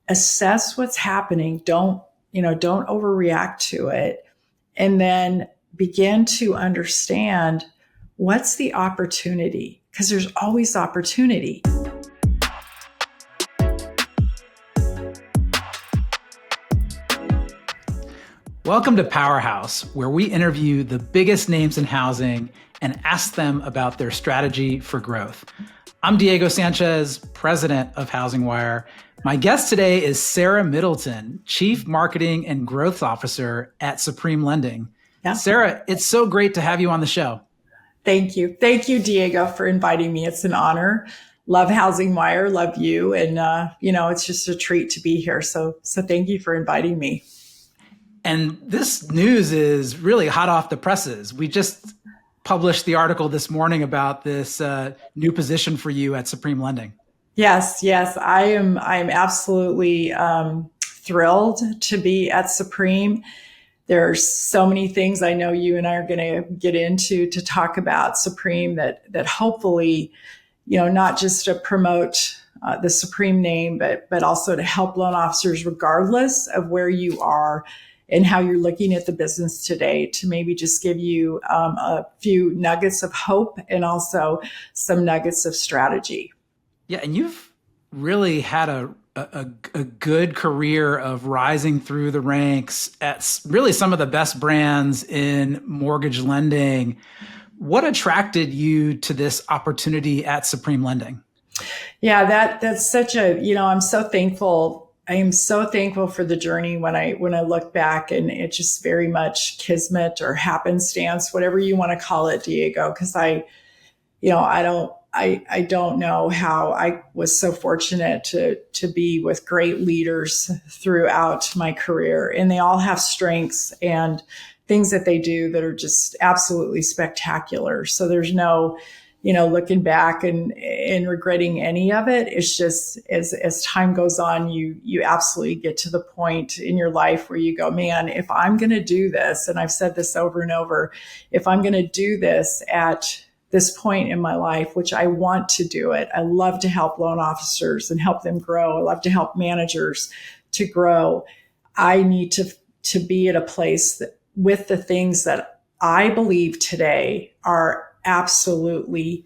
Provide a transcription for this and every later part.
assess what's happening. Don't overreact to it. And then begin to understand what's the opportunity, because there's always opportunity. Welcome to Powerhouse, where we interview the biggest names in housing and ask them about their strategy for growth. I'm Diego Sanchez, president of HousingWire. My guest today is Sarah Middleton, Chief Marketing and Growth Officer at Supreme Lending. Yeah. Sarah, it's so great to have you on the show. Thank you. Thank you, Diego, for inviting me. It's an honor. Love HousingWire, love you. And, it's just a treat to be here. So thank you for inviting me. And this news is really hot off the presses. We just published the article this morning about this new position for you at Supreme Lending. Yes. I am absolutely thrilled to be at Supreme. There's so many things I know you and I are going to get into to talk about Supreme that hopefully, not just to promote the Supreme name, but also to help loan officers regardless of where you are and how you're looking at the business today, to maybe just give you a few nuggets of hope and also some nuggets of strategy. Yeah, and you've really had a good career of rising through the ranks at really some of the best brands in mortgage lending. What attracted you to this opportunity at Supreme Lending? Yeah, that's such I'm so thankful. I am so thankful for the journey when I look back, and it's just very much kismet or happenstance, whatever you want to call it, Diego, because I don't know how I was so fortunate to be with great leaders throughout my career, and they all have strengths and things that they do that are just absolutely spectacular. So there's no looking back and regretting any of it. It's just as time goes on, you absolutely get to the point in your life where you go, man, if I'm going to do this, and I've said this over and over, if I'm going to do this at this point in my life, which I want to do it, I love to help loan officers and help them grow. I love to help managers to grow. I need to be at a place that, with the things that I believe today are absolutely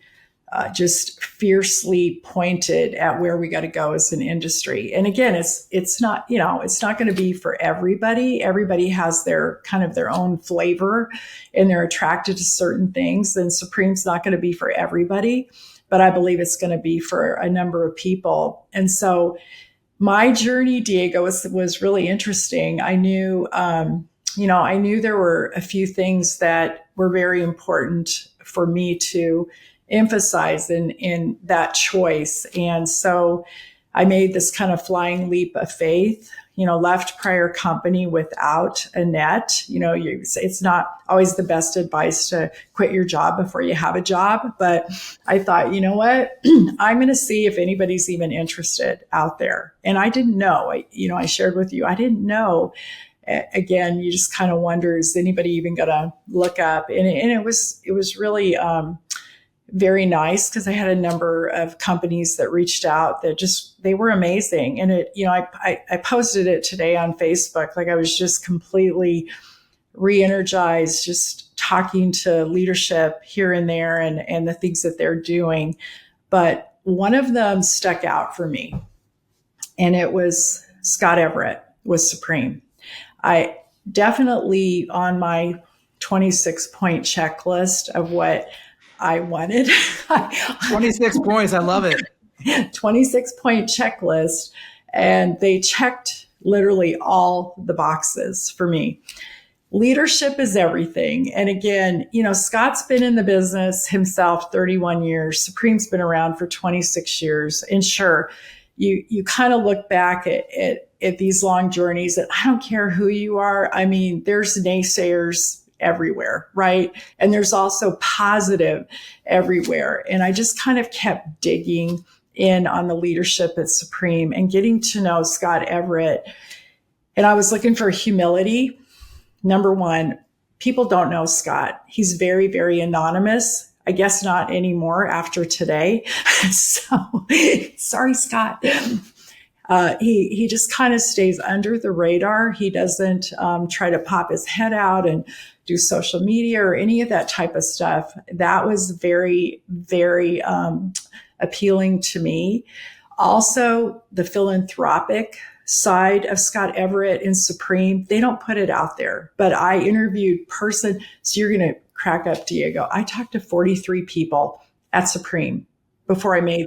just fiercely pointed at where we got to go as an industry. And again, it's not going to be for everybody. Everybody has their kind of their own flavor and they're attracted to certain things. And Supreme's not going to be for everybody, but I believe it's going to be for a number of people. And so my journey, Diego, was really interesting. I knew there were a few things that were very important for me to emphasize in that choice. And so I made this kind of flying leap of faith, left prior company without a net. It's not always the best advice to quit your job before you have a job. But I thought, you know what, I'm going to see if anybody's even interested out there. And I didn't know, I shared with you, I didn't know. Again, you just kind of wonder, is anybody even going to look up? And it was really very nice, because I had a number of companies that reached out that they were amazing. And I posted it today on Facebook. Like, I was just completely re-energized, just talking to leadership here and there and the things that they're doing. But one of them stuck out for me, and it was Scott Everett with Supreme. I definitely, on my 26-point checklist of what I wanted. 26 points. I love it. 26-point checklist. And they checked literally all the boxes for me. Leadership is everything. And again, Scott's been in the business himself 31 years. Supreme's been around for 26 years. And sure, you kind of look back at these long journeys, and I don't care who you are. I mean, there's naysayers everywhere, right? And there's also positive everywhere. And I just kind of kept digging in on the leadership at Supreme and getting to know Scott Everett. And I was looking for humility. Number one, people don't know Scott. He's very, very anonymous. I guess not anymore after today. So sorry, Scott. He just kind of stays under the radar. He doesn't try to pop his head out and do social media or any of that type of stuff. That was very, very appealing to me. Also, the philanthropic side of Scott Everett in Supreme, they don't put it out there, but I interviewed so you're going to crack up, Diego. I talked to 43 people at Supreme before I made,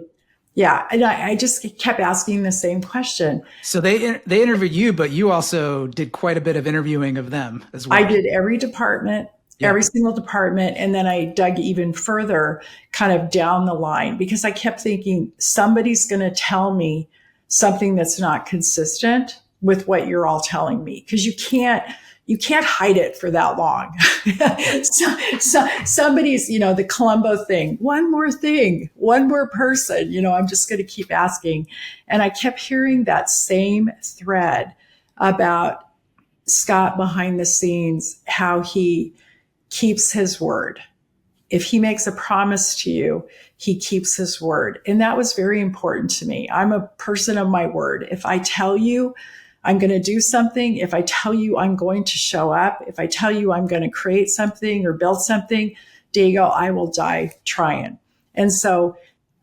and I just kept asking the same question. So they interviewed you, but you also did quite a bit of interviewing of them as well. I did every department, every single department. And then I dug even further kind of down the line because I kept thinking somebody's going to tell me something that's not consistent with what you're all telling me. Because you can't hide it for that long. so somebody's, the Columbo thing, one more thing, one more person, I'm just going to keep asking. And I kept hearing that same thread about Scott behind the scenes, how he keeps his word. If he makes a promise to you, he keeps his word. And that was very important to me. I'm a person of my word. If I tell you I'm going to do something, if I tell you I'm going to show up, if I tell you I'm going to create something or build something, Diego, I will die trying. And so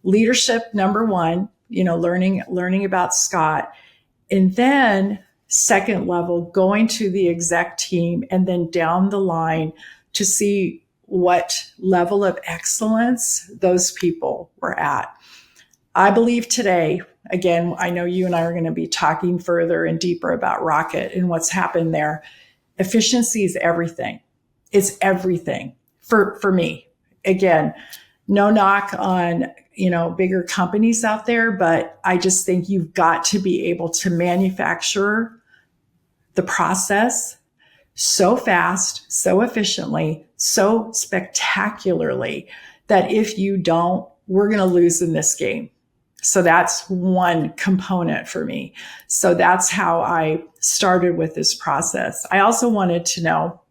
leadership, number one, learning about Scott. And then second level, going to the exec team and then down the line to see what level of excellence those people were at. I believe today, again, I know you and I are going to be talking further and deeper about Rocket and what's happened there. Efficiency is everything. It's everything for me. Again, no knock on, bigger companies out there, but I just think you've got to be able to manufacture the process so fast, so efficiently, so spectacularly that if you don't, we're going to lose in this game. So that's one component for me. So that's how I started with this process. I also wanted to know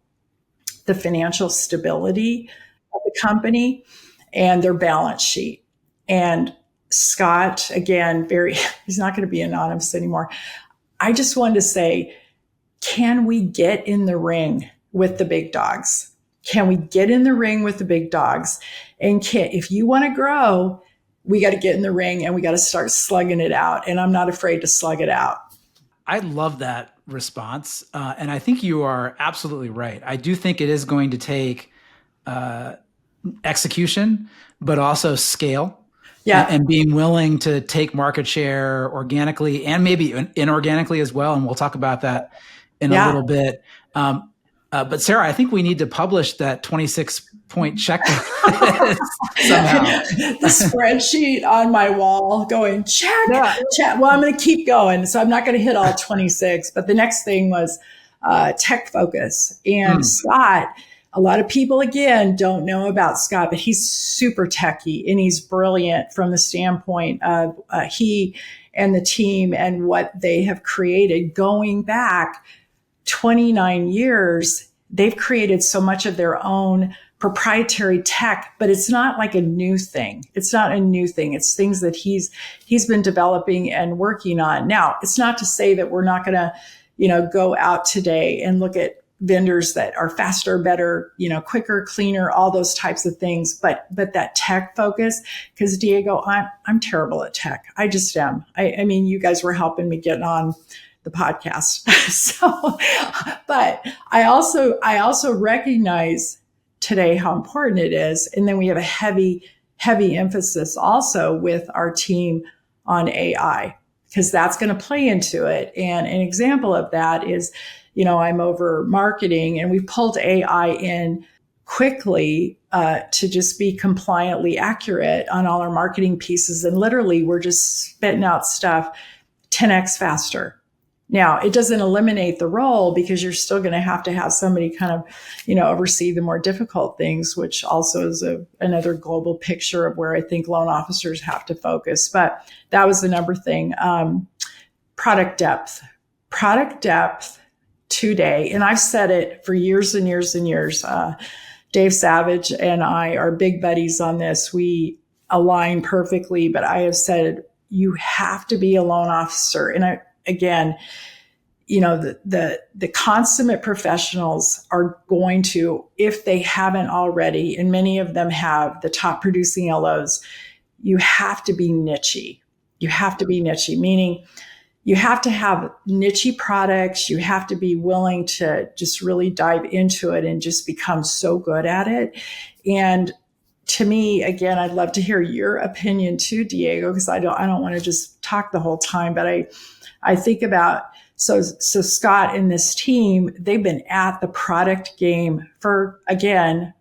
the financial stability of the company and their balance sheet. And Scott, again, he's not going to be anonymous anymore. I just wanted to say, can we get in the ring with the big dogs? Can we get in the ring with the big dogs? And if you want to grow, we got to get in the ring and we got to start slugging it out. And I'm not afraid to slug it out. I love that response. And I think you are absolutely right. I do think it is going to take execution, but also scale. Yeah. And being willing to take market share organically and maybe inorganically as well. And we'll talk about that in a little bit. But Sarah, I think we need to publish that 26-point checklist somehow. The spreadsheet on my wall going, check. Well, I'm going to keep going. So I'm not going to hit all 26. But the next thing was tech focus. And Scott, a lot of people, again, don't know about Scott, but he's super techy and he's brilliant from the standpoint of he and the team and what they have created going back 29 years. They've created so much of their own proprietary tech, but it's not like a new thing. It's not a new thing. It's things that he's been developing and working on. Now, it's not to say that we're not going to, go out today and look at vendors that are faster, better, quicker, cleaner, all those types of things. But that tech focus, because Diego, I'm terrible at tech. I just am. I mean, you guys were helping me get on the podcast. But I also recognize today how important it is. And then we have a heavy emphasis also with our team on AI, because that's going to play into it. And an example of that is, I'm over marketing and we pulled AI in quickly to just be compliantly accurate on all our marketing pieces. And literally we're just spitting out stuff 10x faster. Now, it doesn't eliminate the role because you're still going to have somebody kind of, oversee the more difficult things, which also is another global picture of where I think loan officers have to focus. But that was the number thing. Product depth today. And I've said it for years and years and years. Dave Savage and I are big buddies on this. We align perfectly, but I have said you have to be a loan officer. And again, the consummate professionals are going to, if they haven't already, and many of them have, the top producing LOs, you have to be niche-y. You have to be niche-y, meaning you have to have niche-y products. You have to be willing to just really dive into it and just become so good at it. And to me, again, I'd love to hear your opinion too, Diego, because I don't want to just talk the whole time, but I think about, so Scott and this team, they've been at the product game for, again,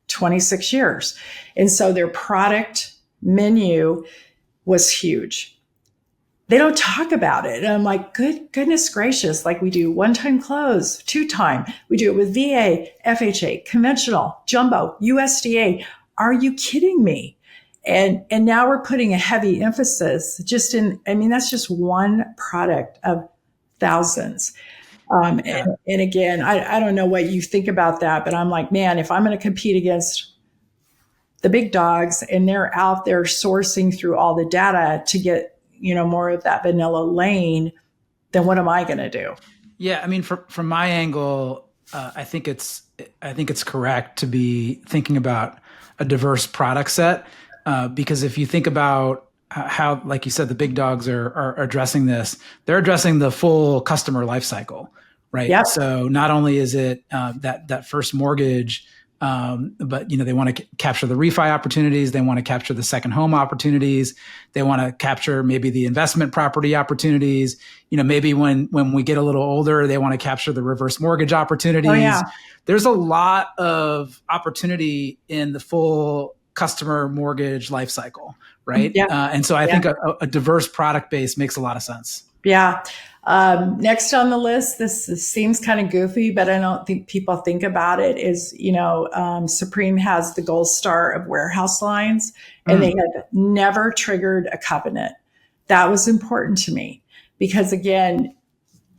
26 years. And so their product menu was huge. They don't talk about it. And I'm like, goodness gracious, like we do one-time close, two-time. We do it with VA, FHA, conventional, jumbo, USDA. Are you kidding me? And now we're putting a heavy emphasis that's just one product of thousands. And again, I don't know what you think about that, but I'm like, man, if I'm going to compete against the big dogs and they're out there sourcing through all the data to get, more of that vanilla lane, then what am I going to do? Yeah. I mean, from my angle, I think it's correct to be thinking about a diverse product set, because if you think about how, like you said, the big dogs are addressing this, they're addressing the full customer life cycle, right? Yep. So not only is it that first mortgage, but they want to capture the refi opportunities, they want to capture the second home opportunities, they want to capture maybe the investment property opportunities. Maybe when we get a little older, they want to capture the reverse mortgage opportunities. Oh, yeah. There's a lot of opportunity in the full customer mortgage life cycle, right? Yeah. And so I think a diverse product base makes a lot of sense. Yeah. Next on the list, this seems kind of goofy, but I don't think people think about it, is, Supreme has the gold star of warehouse lines, and they have never triggered a covenant. That was important to me because, again,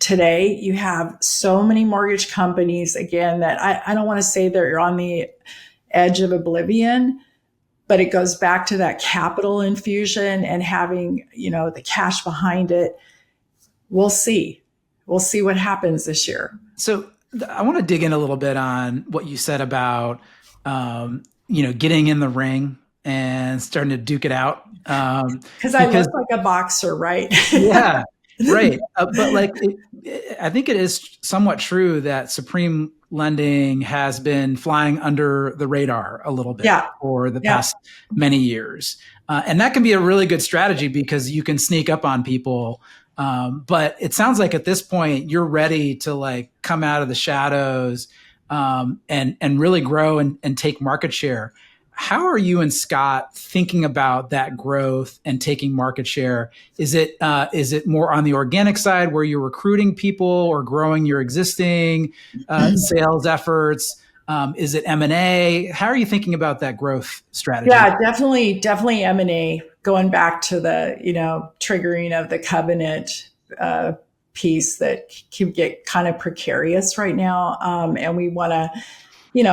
today you have so many mortgage companies, again, that I don't want to say they're on the edge of oblivion, but it goes back to that capital infusion and having, the cash behind it. We'll see. We'll see what happens this year. So I want to dig in a little bit on what you said about, getting in the ring and starting to duke it out. Because I look like a boxer, right? Yeah, right. But I think it is somewhat true that Supreme lending has been flying under the radar a little bit for the past many years. And that can be a really good strategy because you can sneak up on people. But it sounds like at this point, you're ready to come out of the shadows and really grow and take market share. How are you and Scott thinking about that growth and taking market share? Is it more on the organic side where you're recruiting people or growing your existing sales efforts? Is it M&A? How are you thinking about that growth strategy? Yeah, definitely M&A. Going back to the, triggering of the covenant piece that can get kind of precarious right now. And we want to,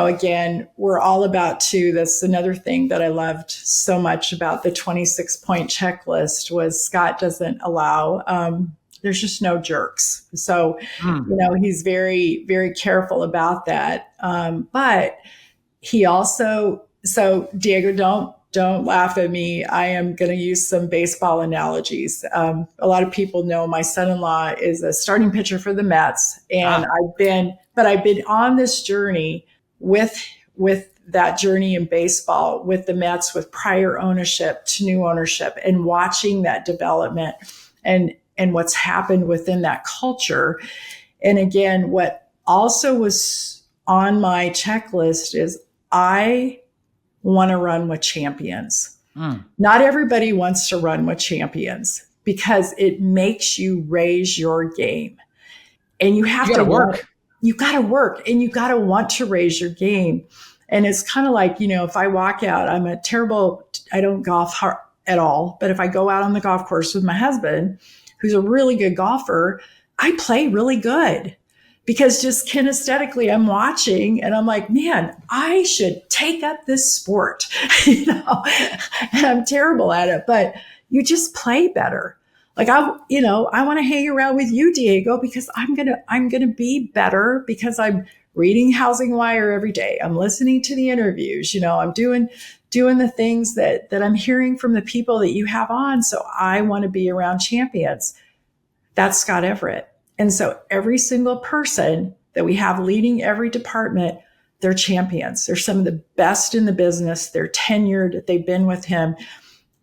again, we're all about that's another thing that I loved so much about the 26-point checklist was Scott doesn't allow, there's just no jerks. So, he's very, very careful about that. But he also, so Diego, don't laugh at me. I am going to use some baseball analogies. A lot of people know my son-in-law is a starting pitcher for the Mets. And I've been on this journey with that journey in baseball with the Mets, with prior ownership to new ownership, and watching that development and what's happened within that culture. And again, what also was on my checklist is I want to run with champions. Not everybody wants to run with champions because it makes you raise your game. And you have to work. You got to work and you got to want to raise your game. And it's kind of like, if I walk out, I don't golf at all. But if I go out on the golf course with my husband, who's a really good golfer, I play really good. Because just kinesthetically, I'm watching and I'm like, man, I should take up this sport, and I'm terrible at it. But, you just play better. Like I want to hang around with you, Diego, because I'm going to be better because I'm reading HousingWire every day. I'm listening to the interviews, I'm doing the things that I'm hearing from the people that you have on. So I want to be around champions. That's Scott Everett. And so every single person that we have leading every department, they're champions. They're some of the best in the business. They're tenured. They've been with him.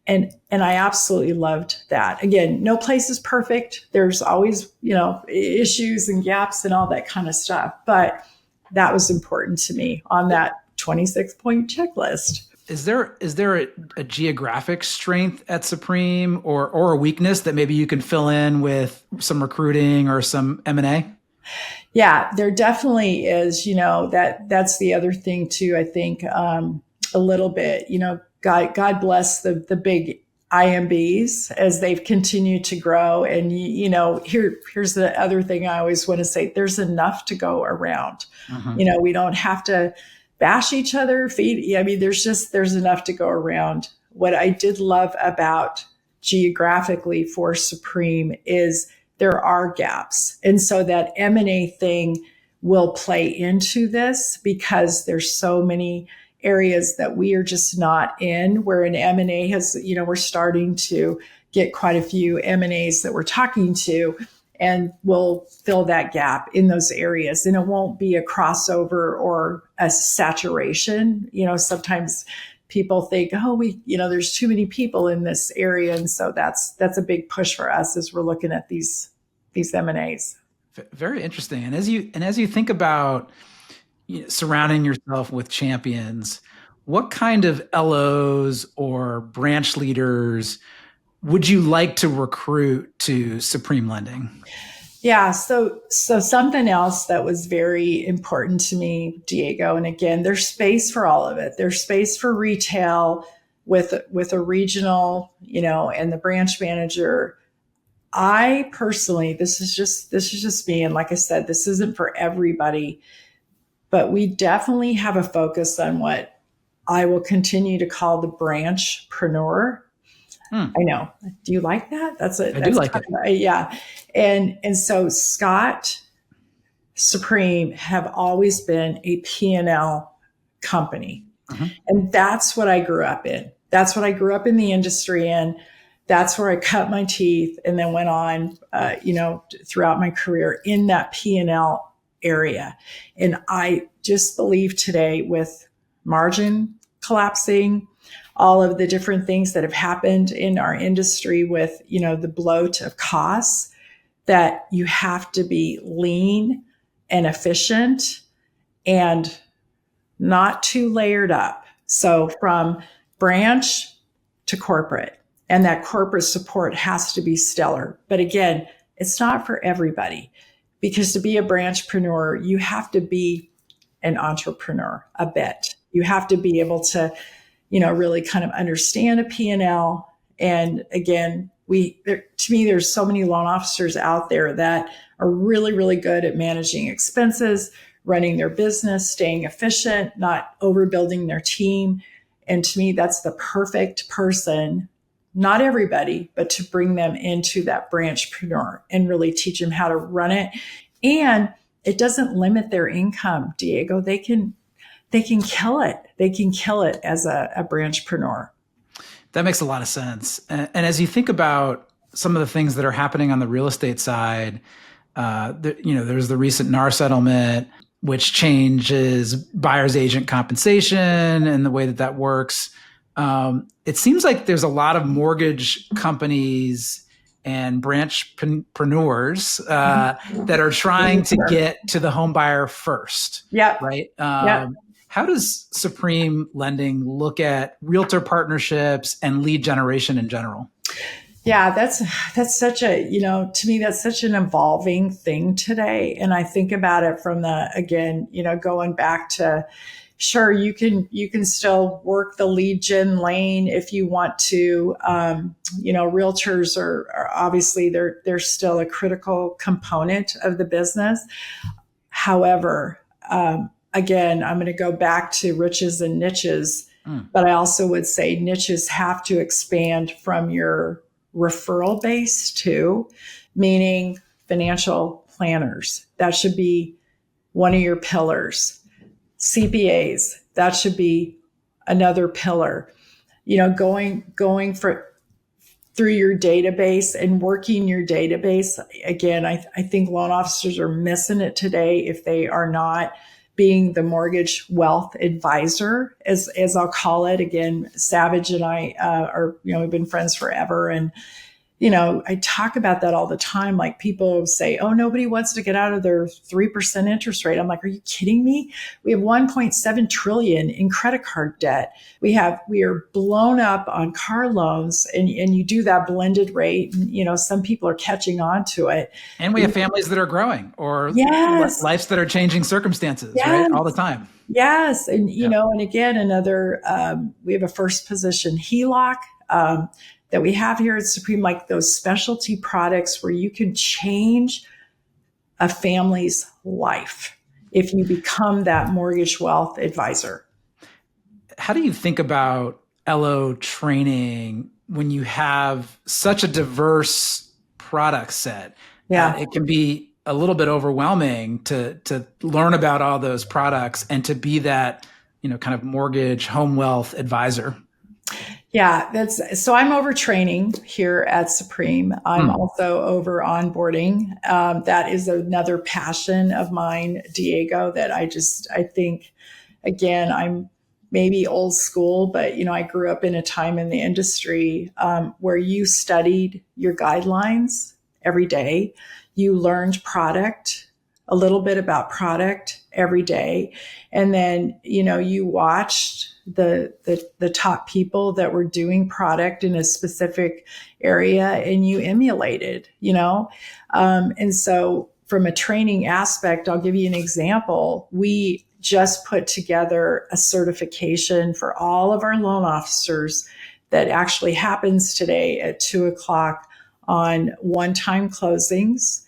And I absolutely loved that. Again, no place is perfect. There's always, issues and gaps and all that kind of stuff. But that was important to me on that 26-point checklist. Is there a geographic strength at Supreme or a weakness that maybe you can fill in with some recruiting or some M&A? Yeah, there definitely is. That's the other thing too. I think a little bit. God bless the big IMBs as they've continued to grow. And here's the other thing I always want to say: there's enough to go around. We don't have to bash each other, feed. I mean, there's enough to go around. What I did love about geographically for Supreme is there are gaps. And so that M&A thing will play into this because there's so many areas that we are just not in, where an M&A has, we're starting to get quite a few M&As that we're talking to, and we'll fill that gap in those areas. And it won't be a crossover or a saturation. Sometimes people think, there's too many people in this area. And so that's a big push for us as we're looking at these M&As. Very interesting. And as you think about surrounding yourself with champions, what kind of LOs or branch leaders would you like to recruit to Supreme Lending? Yeah. So something else that was very important to me, Diego, and again, there's space for all of it. There's space for retail with a regional, and the branch manager. I personally, this is just me. And like I said, this isn't for everybody, but we definitely have a focus on what I will continue to call the branchpreneur. I know. Do you like that? I do like it. Yeah. And so Scott, Supreme have always been a P&L company. And that's what I grew up in. That's what I grew up in the industry in. That's where I cut my teeth and then went on, throughout my career in that P&L area. And I just believe today, with margin collapsing, all of the different things that have happened in our industry with, the bloat of costs, that you have to be lean and efficient and not too layered up. So from branch to corporate, and that corporate support has to be stellar. But again, it's not for everybody, because to be a branchpreneur, you have to be an entrepreneur a bit. You have to be able to, really kind of understand a P&L. And again, to me, there's so many loan officers out there that are really, really good at managing expenses, running their business, staying efficient, not overbuilding their team. And to me, that's the perfect person, not everybody, but to bring them into that branchpreneur and really teach them how to run it. And it doesn't limit their income, Diego. They can kill it. They can kill it as a branchpreneur. That makes a lot of sense. And as you think about some of the things that are happening on the real estate side, there's the recent NAR settlement, which changes buyer's agent compensation and the way that works. It seems like there's a lot of mortgage companies and branchpreneurs that are trying to get to the home buyer first. Yeah. Right. How does Supreme Lending look at realtor partnerships and lead generation in general? Yeah, that's such a, to me, that's such an evolving thing today. And I think about it from going back to, sure, you can still work the lead gen lane if you want to. Realtors are obviously they're still a critical component of the business. However, again, I'm going to go back to riches and niches, but I also would say niches have to expand from your referral based too, meaning financial planners. That should be one of your pillars. CPAs, that should be another pillar. Going through your database and working your database. Again, I think loan officers are missing it today if they are not being the mortgage wealth advisor, as I'll call it. Again, Savage and I are, we've been friends forever. And I talk about that all the time. Like, people say, oh, nobody wants to get out of their 3% interest rate. I'm like, are you kidding me? We have 1.7 trillion in credit card debt. We are blown up on car loans, and you do that blended rate. And, some people are catching on to it. And we have families that are growing, or yes, lives that are changing circumstances, yes, right? All the time. Yes. And, and again, we have a first position HELOC, that we have here at Supreme, like those specialty products where you can change a family's life if you become that mortgage wealth advisor. How do you think about LO training when you have such a diverse product set? Yeah. It can be a little bit overwhelming to learn about all those products and to be that, kind of mortgage home wealth advisor. Yeah, so I'm over training here at Supreme. I'm also over onboarding. That is another passion of mine, Diego, that I think, again, I'm maybe old school, but, I grew up in a time in the industry where you studied your guidelines every day. You learned a little bit about product every day. And then, you watched the top people that were doing product in a specific area, and you emulated, and so from a training aspect, I'll give you an example. We just put together a certification for all of our loan officers that actually happens today at 2:00 on one-time closings,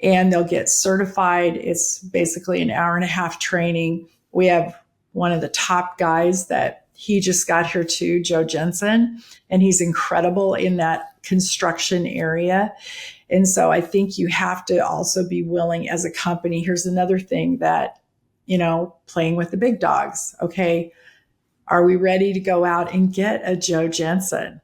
and they'll get certified. It's basically an hour-and-a-half training. We have one of the top guys that he just got here too, Joe Jensen, and he's incredible in that construction area. And so I think you have to also be willing as a company. Here's another thing that, playing with the big dogs. Okay. Are we ready to go out and get a Joe Jensen?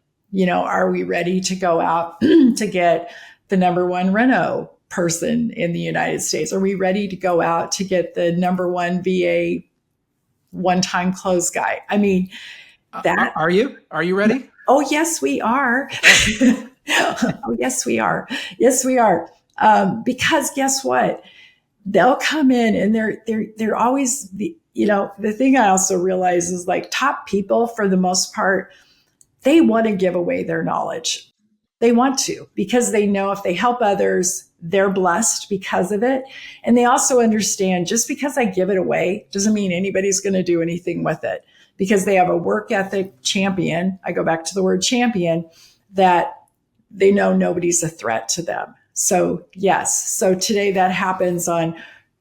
Are we ready to go out to get the number one reno person in the United States? Are we ready to go out to get the number one VA one-time close guy? I mean, that. Are you ready? Oh, yes, we are. Oh, yes, we are. Yes, we are. Because guess what? They'll come in and they're always, the thing I also realize is, like, top people, for the most part, they want to give away their knowledge. They want to, because they know if they help others, they're blessed because of it. And they also understand, just because I give it away doesn't mean anybody's going to do anything with it, because they have a work ethic champion. I go back to the word champion, that they know nobody's a threat to them. So yes. So today that happens on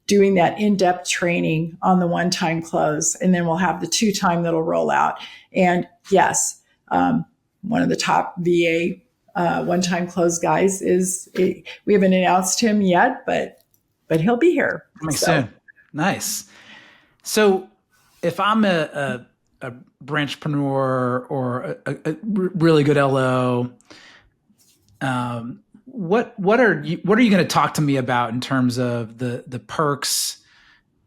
doing that in-depth training on the one-time close. And then we'll have the 2-time that'll roll out. And yes, one of the top VA one-time close guys we haven't announced him yet, but he'll be here soon. Nice. So if I'm a branchpreneur or a really good LO, what are you going to talk to me about in terms of the perks,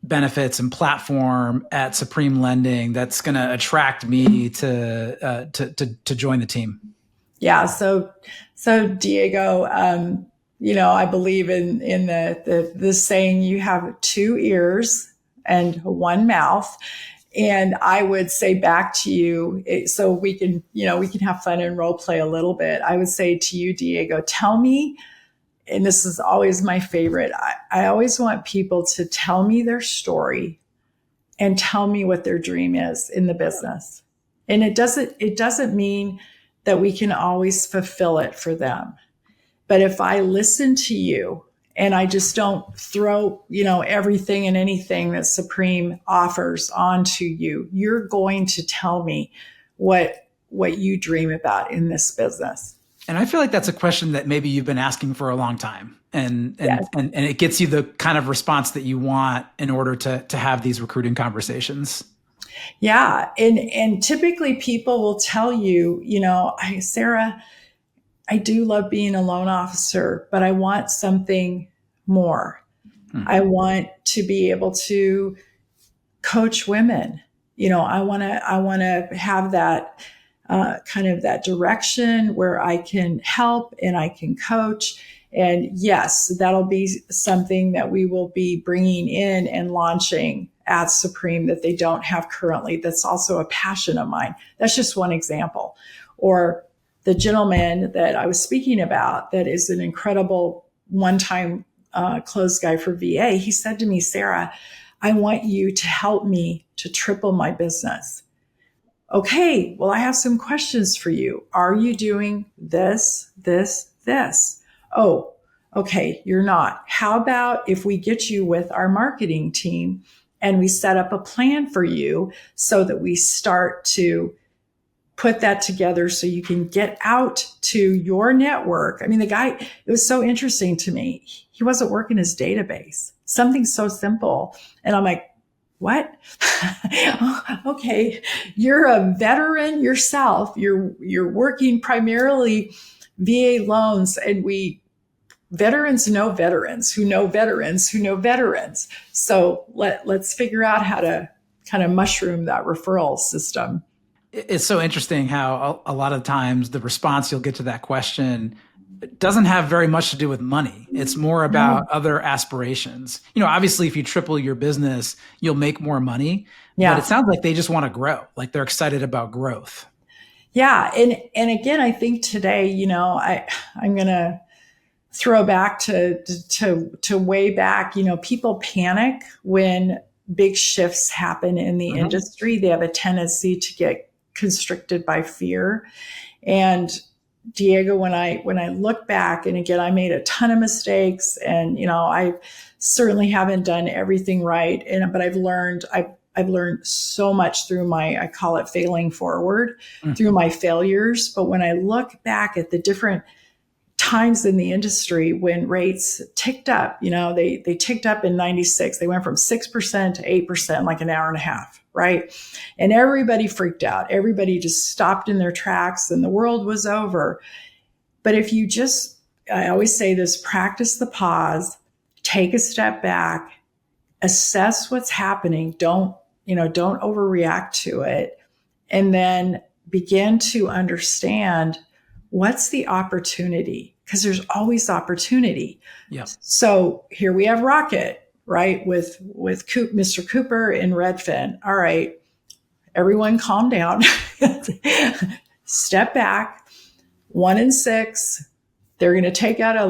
benefits, and platform at Supreme Lending that's going to attract me to join the team? Yeah. So Diego, I believe in the saying, you have 2 ears and 1 mouth. And I would say back to you, so we can have fun and role play a little bit. I would say to you, Diego, tell me, and this is always my favorite. I always want people to tell me their story and tell me what their dream is in the business. And it doesn't mean that we can always fulfill it for them. But if I listen to you and I just don't throw, everything and anything that Supreme offers onto you, you're going to tell me what you dream about in this business. And I feel like that's a question that maybe you've been asking for a long time. Yes. And it gets you the kind of response that you want in order to have these recruiting conversations. Yeah. And typically people will tell you, Sarah, I do love being a loan officer, but I want something more. I want to be able to coach women. I want to have that kind of that direction where I can help and I can coach. And yes, that'll be something that we will be bringing in and launching at Supreme that they don't have currently. That's also a passion of mine. That's just one example. Or the gentleman that I was speaking about that is an incredible one-time close guy for VA. He said to me, Sarah, I want you to help me to triple my business. Okay, well, I have some questions for you. Are you doing this, this, this? Oh, okay, you're not. How about if we get you with our marketing team and we set up a plan for you so that we start to put that together so you can get out to your network. I mean, the guy, it was so interesting to me. He wasn't working his database, something so simple. And I'm like, what? Okay. You're a veteran yourself. You're working primarily VA loans, and veterans know veterans who know veterans who know veterans. So let's figure out how to kind of mushroom that referral system. It's so interesting how a lot of times the response you'll get to that question doesn't have very much to do with money. It's more about other aspirations. Obviously, if you triple your business, you'll make more money. Yeah. But it sounds like they just want to grow. Like they're excited about growth. Yeah. And again, I think today, I'm going to throw back to way back. People panic when big shifts happen in the industry. They have a tendency to get constricted by fear. And Diego, when I look back, and again, I made a ton of mistakes, and I certainly haven't done everything right. But I've learned so much through I call it failing forward, through my failures. But when I look back at the different times in the industry when rates ticked up, they ticked up in 96. They went from 6% to 8% in like an hour and a half, right? And everybody freaked out. Everybody just stopped in their tracks and the world was over. But if you I always say this, practice the pause, take a step back, assess what's happening. Don't overreact to it. And then begin to understand what's the opportunity, because there's always opportunity. Yeah. So here we have Rocket, right? With Mr. Cooper in Redfin. All right, everyone calm down. Step back. 1 in 6, they're going to take out a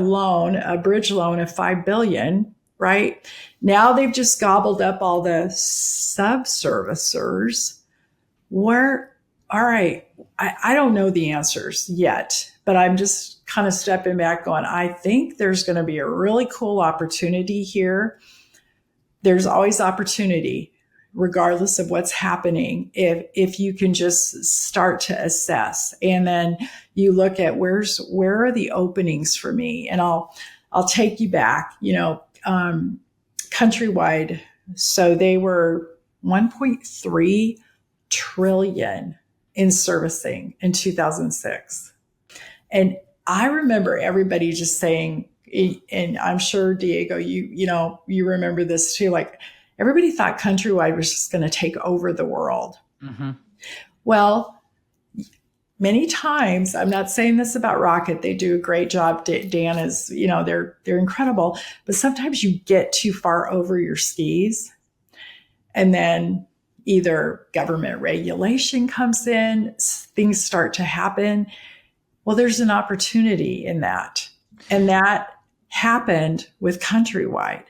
bridge loan of $5 billion, right? Now they've just gobbled up all the sub-servicers. All right, I don't know the answers yet, but I'm just kind of stepping back going, I think there's going to be a really cool opportunity here. There's always opportunity, regardless of what's happening, if you can just start to assess. And then you look at where are the openings for me? And I'll take you back, countrywide. So they were 1.3 trillion in servicing in 2006. And I remember everybody just saying, and I'm sure Diego, you remember this too, like everybody thought countrywide was just going to take over the world. Mm-hmm. Well, many times, I'm not saying this about Rocket, they do a great job. Dan is, they're incredible, but sometimes you get too far over your skis, and then either government regulation comes in, things start to happen. Well, there's an opportunity in that. And that happened with Countrywide.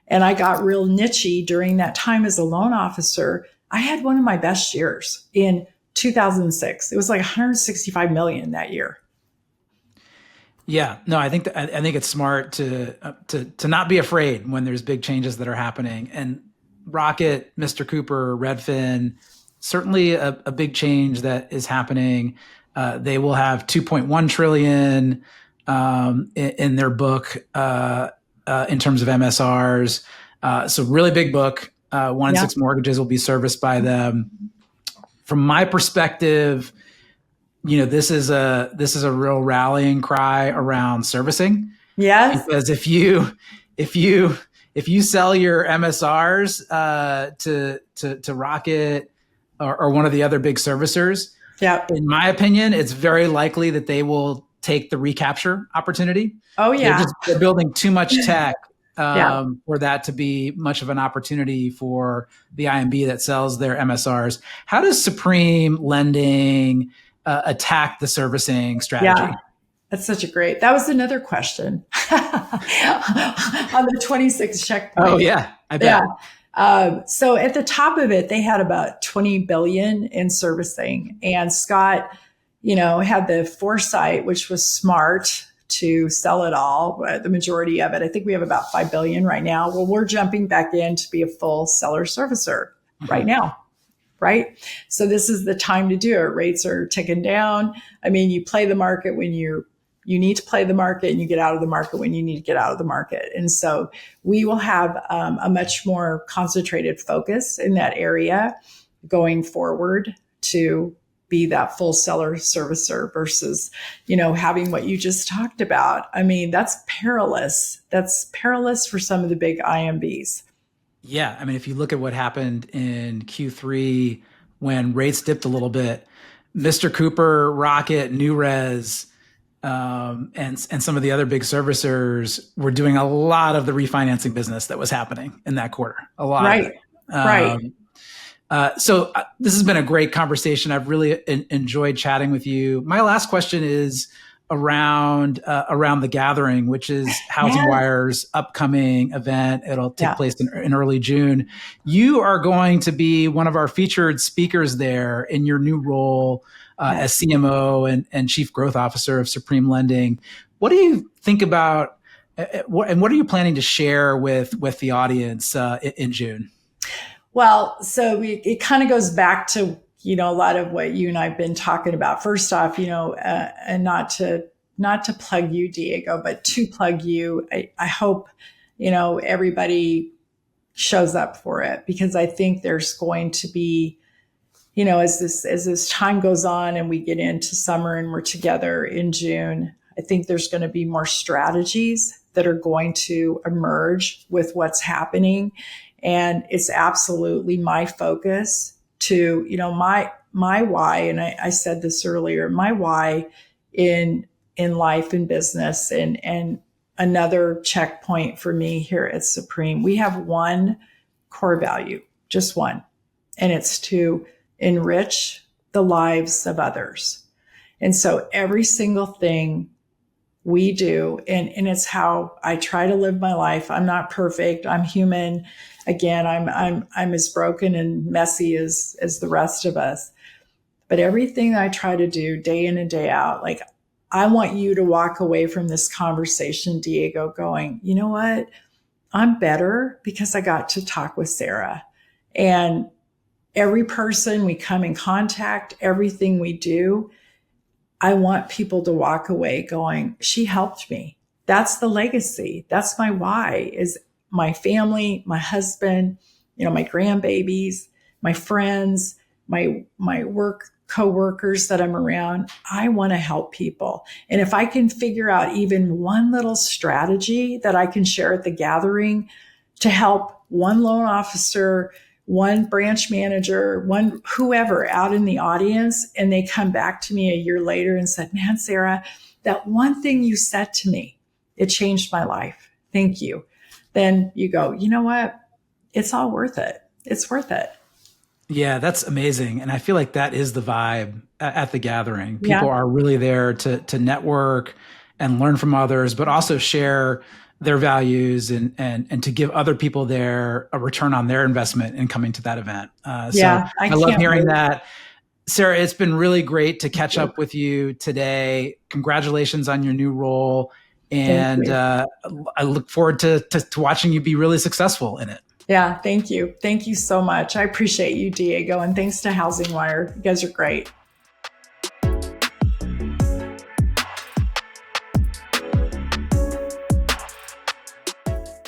And I got real niche-y during that time as a loan officer. I had one of my best years in 2006. It was like 165 million that year. Yeah, no, I think it's smart to not be afraid when there's big changes that are happening. And Rocket, Mr. Cooper, Redfin, certainly a big change that is happening. They will have 2.1 trillion in their book in terms of MSRs. So really big book. 1 in 6 mortgages will be serviced by them. From my perspective, this is a real rallying cry around servicing. Yes. Because if you sell your MSRs to Rocket or one of the other big servicers, in my opinion, it's very likely that they will take the recapture opportunity. Oh yeah, they're building too much tech for that to be much of an opportunity for the IMB that sells their MSRs. How does Supreme Lending attack the servicing strategy? Yeah. That's that was another question on the 26 checkpoint. Oh yeah, I bet. Yeah. So at the top of it, they had about 20 billion in servicing, and Scott, had the foresight, which was smart, to sell it all, the majority of it. I think we have about 5 billion right now. Well, we're jumping back in to be a full seller servicer right now. Right. So this is the time to do it. Rates are ticking down. I mean, you play the market when you need to play the market, and you get out of the market when you need to get out of the market. And so we will have a much more concentrated focus in that area going forward to be that full seller servicer versus, having what you just talked about. I mean, that's perilous. That's perilous for some of the big IMBs. Yeah. I mean, if you look at what happened in Q3 when rates dipped a little bit, Mr. Cooper, Rocket, NewRez, and some of the other big servicers were doing a lot of the refinancing business that was happening in that quarter. A lot. Right. So this has been a great conversation. I've really enjoyed chatting with you. My last question is around the gathering, which is HousingWire's upcoming event. It'll take place in early June. You are going to be one of our featured speakers there in your new role as CMO and Chief Growth Officer of Supreme Lending. What do you think about, and what are you planning to share with the audience in June? Well, so it kind of goes back to, a lot of what you and I've been talking about. First off, and not to plug you, Diego, but to plug you, I hope, everybody shows up for it, because I think there's going to be, as this time goes on and we get into summer and we're together in June, I think there's going to be more strategies that are going to emerge with what's happening. And it's absolutely my focus to, my why. And I said this earlier, my why in life and business, and another checkpoint for me here at Supreme. We have one core value, just one, and it's to enrich the lives of others. And so every single thing we do, and it's how I try to live my life. I'm not perfect. I'm human. Again, I'm as broken and messy as the rest of us. But everything I try to do day in and day out, like, I want you to walk away from this conversation, Diego, going, you know what? I'm better because I got to talk with Sarah. And every person we come in contact, everything we do, I want people to walk away going, she helped me. That's the legacy. That's my why, is my family, my husband, my grandbabies, my friends, my work coworkers that I'm around. I want to help people. And if I can figure out even one little strategy that I can share at the gathering to help one loan officer, one branch manager, one whoever out in the audience, and they come back to me a year later and said, man, Sarah, that one thing you said to me, it changed my life. Thank you. Then you go, you know what? It's all worth it. It's worth it. Yeah, that's amazing. And I feel like that is the vibe at the gathering. People are really there to network and learn from others, but also share their values and to give other people there a return on their investment in coming to that event. So I love hearing that. Sarah, it's been really great to catch up with you today. Congratulations on your new role. And I look forward to watching you be really successful in it. Yeah, thank you. Thank you so much. I appreciate you, Diego. And thanks to HousingWire. You guys are great.